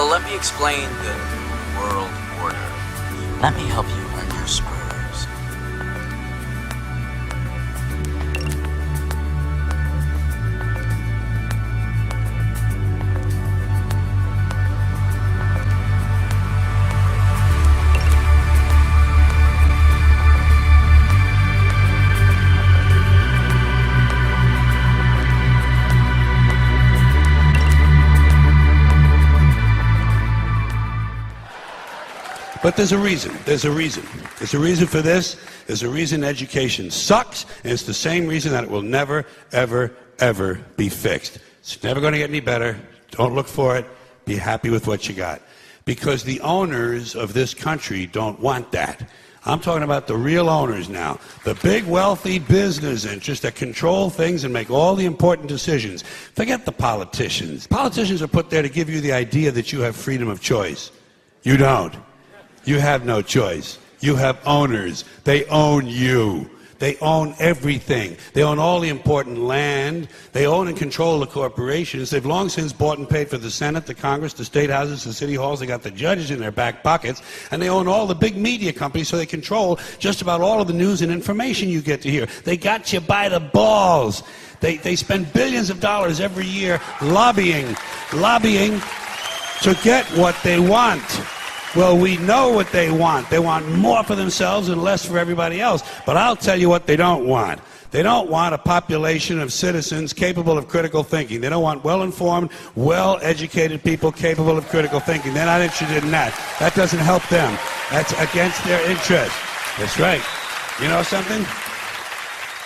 Well, let me explain the New World Order. Let me help you earn your spurs. But there's a reason. There's a reason. There's a reason for this. There's a reason education sucks, and it's the same reason that it will never, ever, ever be fixed. It's never going to get any better. Don't look for it. Be happy with what you got. Because the owners of this country don't want that. I'm talking about the real owners now. The big, wealthy business interests that control things and make all the important decisions. Forget the politicians. Politicians are put there to give you the idea that you have freedom of choice. You don't. You have no choice. You have owners. They own you. They own everything. They own all the important land. They own and control the corporations. They've long since bought and paid for the Senate, the Congress, the state houses, the city halls. They got the judges in their back pockets. And they own all the big media companies, so they control just about all of the news and information you get to hear. They got you by the balls. They spend billions of dollars every year lobbying to get what they want. Well, we know what they want. They want more for themselves and less for everybody else. But I'll tell you what they don't want. They don't want a population of citizens capable of critical thinking. They don't want well-informed, well-educated people capable of critical thinking. They're not interested in that. That doesn't help them. That's against their interest. That's right. You know something?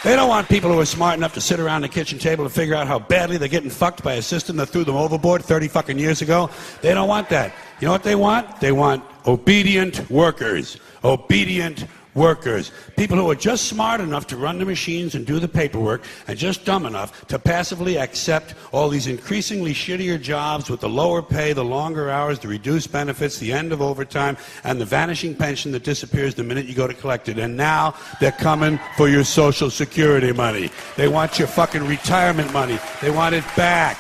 They don't want people who are smart enough to sit around the kitchen table and figure out how badly they're getting fucked by a system that threw them overboard 30 fucking years ago. They don't want that. You know what they want? They want obedient workers. Obedient workers. People who are just smart enough to run the machines and do the paperwork and just dumb enough to passively accept all these increasingly shittier jobs with the lower pay, the longer hours, the reduced benefits, the end of overtime, and the vanishing pension that disappears the minute you go to collect it. And now they're coming for your Social Security money. They want your fucking retirement money. They want it back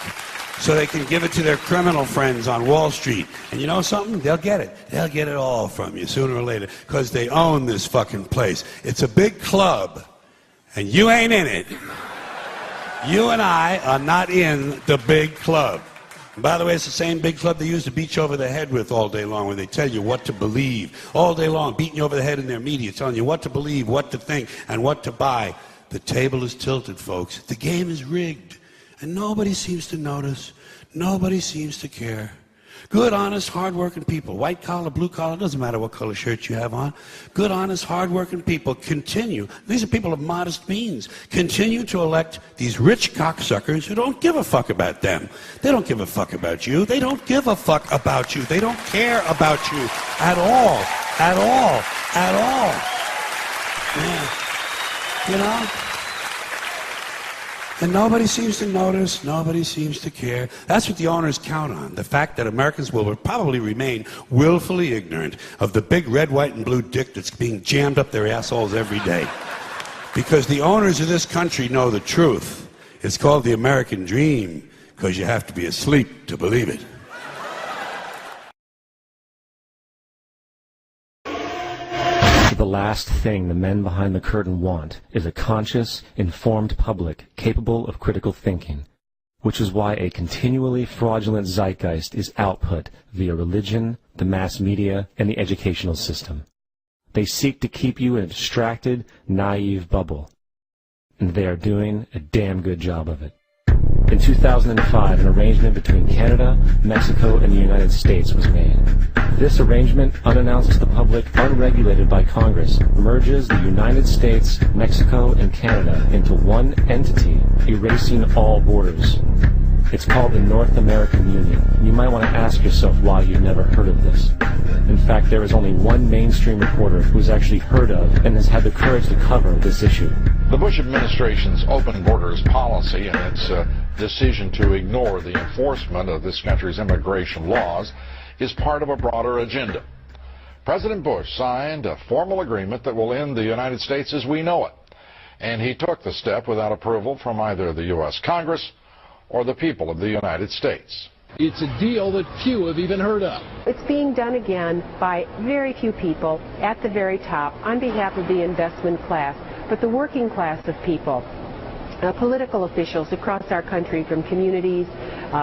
so they can give it to their criminal friends on Wall Street. And you know something? They'll get it. They'll get it all from you sooner or later because they own this fucking place. It's a big club, and you ain't in it. You and I are not in the big club. And by the way, it's the same big club they used to beat you over the head with all day long when they tell you what to believe. All day long, beating you over the head in their media, telling you what to believe, what to think, and what to buy. The table is tilted, folks. The game is rigged. And nobody seems to notice. Nobody seems to care. Good, honest, hard-working people, white collar, blue collar, doesn't matter what color shirt you have on. Good, honest, hard-working people continue. These are people of modest means. Continue to elect these rich cocksuckers who don't give a fuck about them. They don't give a fuck about you. They don't give a fuck about you. They don't care about you at all. At all. At all. Yeah. You know? And nobody seems to notice, nobody seems to care. That's what the owners count on, the fact that Americans will probably remain willfully ignorant of the big red, white, and blue dick that's being jammed up their assholes every day. Because the owners of this country know the truth. It's called the American dream, because you have to be asleep to believe it. The last thing the men behind the curtain want is a conscious, informed public capable of critical thinking, which is why a continually fraudulent zeitgeist is output via religion, the mass media, and the educational system. They seek to keep you in a distracted, naive bubble, and they are doing a damn good job of it. In 2005, an arrangement between Canada, Mexico, and the United States was made. This arrangement, unannounced to the public, unregulated by Congress, merges the United States, Mexico, and Canada into one entity, erasing all borders. It's called the North American Union. You might want to ask yourself why you've never heard of this. In fact, there is only one mainstream reporter who has actually heard of and has had the courage to cover this issue. The Bush administration's open borders policy and its decision to ignore the enforcement of this country's immigration laws is part of a broader agenda. President Bush signed a formal agreement that will end the United States as we know it, and he took the step without approval from either the U.S. Congress or the people of the United States. It's a deal that few have even heard of. It's being done again by very few people at the very top on behalf of the investment class, but the working class of people, political officials across our country, from communities,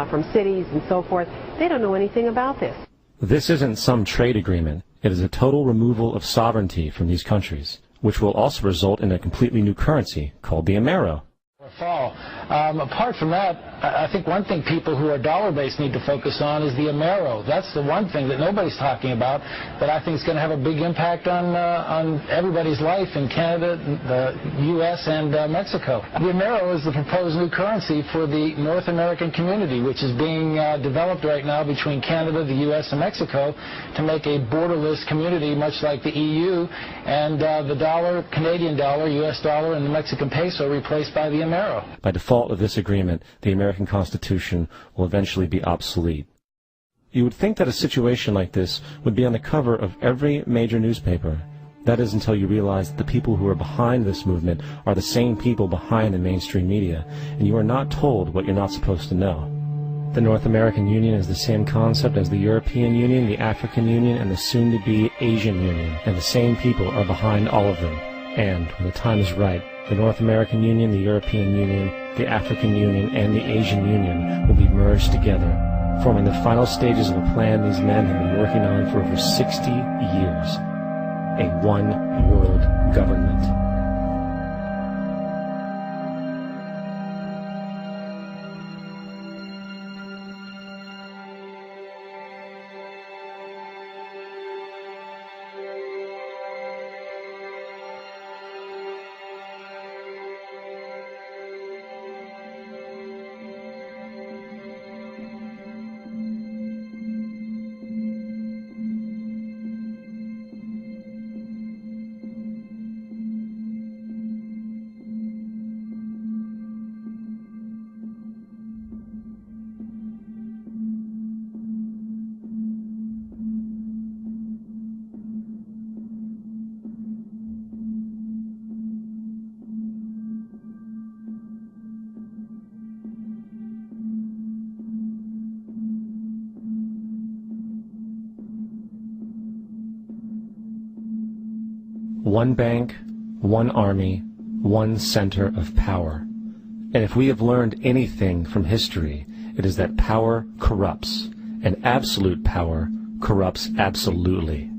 from cities and so forth, they don't know anything about this. This isn't some trade agreement. It is a total removal of sovereignty from these countries, which will also result in a completely new currency called the Amero. Fall. Apart from that, I think one thing people who are dollar-based need to focus on is the Amero. That's the one thing that nobody's talking about, but I think it's going to have a big impact on everybody's life in Canada, the U.S., and Mexico. The Amero is the proposed new currency for the North American community, which is being developed right now between Canada, the U.S., and Mexico to make a borderless community, much like the EU, and the dollar, Canadian dollar, U.S. dollar, and the Mexican peso replaced by the Amero. By default of this agreement, the American Constitution will eventually be obsolete. You would think that a situation like this would be on the cover of every major newspaper. That is until you realize that the people who are behind this movement are the same people behind the mainstream media, and you are not told what you're not supposed to know. The North American Union is the same concept as the European Union, the African Union, and the soon-to-be Asian Union, and the same people are behind all of them. And, when the time is right, the North American Union, the European Union, the African Union, and the Asian Union will be merged together, forming the final stages of a plan these men have been working on for over 60 years. A one-world government. One bank, one army, one center of power. And if we have learned anything from history, it is that power corrupts, and absolute power corrupts absolutely.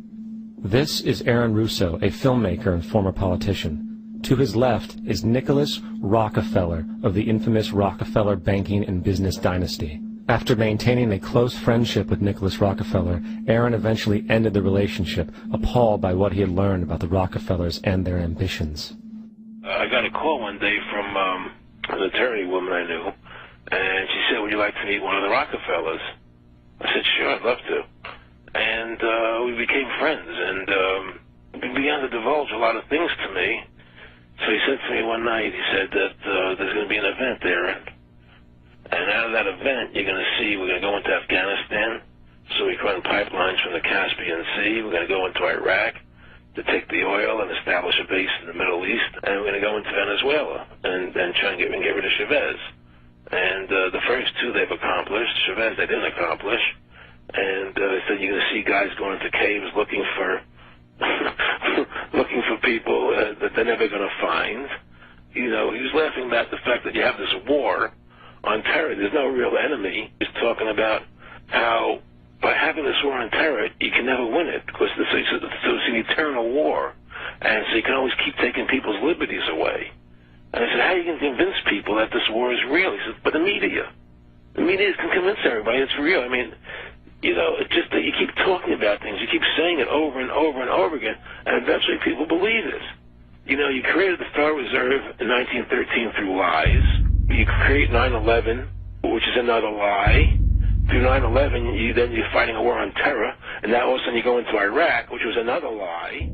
This is Aaron Russo, a filmmaker and former politician. To his left is Nicholas Rockefeller of the infamous Rockefeller banking and business dynasty. After maintaining a close friendship with Nicholas Rockefeller, Aaron eventually ended the relationship, appalled by what he had learned about the Rockefellers and their ambitions. I got a call one day from an attorney woman I knew, and she said, "Would you like to meet one of the Rockefellers?" I said, "Sure, I'd love to." And we became friends, and he began to divulge a lot of things to me. So he said to me one night, he said that there's going to be an event there, and out of that event, you're going to see, we're going to go into Afghanistan, so we can run pipelines from the Caspian Sea. We're going to go into Iraq to take the oil and establish a base in the Middle East, and we're going to go into Venezuela and try and get rid of Chavez. And the first two they've accomplished. Chavez they didn't accomplish. And they said you're going to see guys going into caves looking for looking for people that they're never going to find. You know, he was laughing about the fact that you have this war on terror. There's no real enemy. He's talking about how by having this war on terror, you can never win it because it's an eternal war. And so you can always keep taking people's liberties away. And I said, how are you going to convince people that this war is real? He said, but the media. The media can convince everybody it's real. I mean, you know, it's just that you keep talking about things. You keep saying it over and over and over again, and eventually people believe it. You know, you created the Federal Reserve in 1913 through lies. You create 9/11, which is another lie. Through 9/11, you're fighting a war on terror, and now all of a sudden you go into Iraq, which was another lie.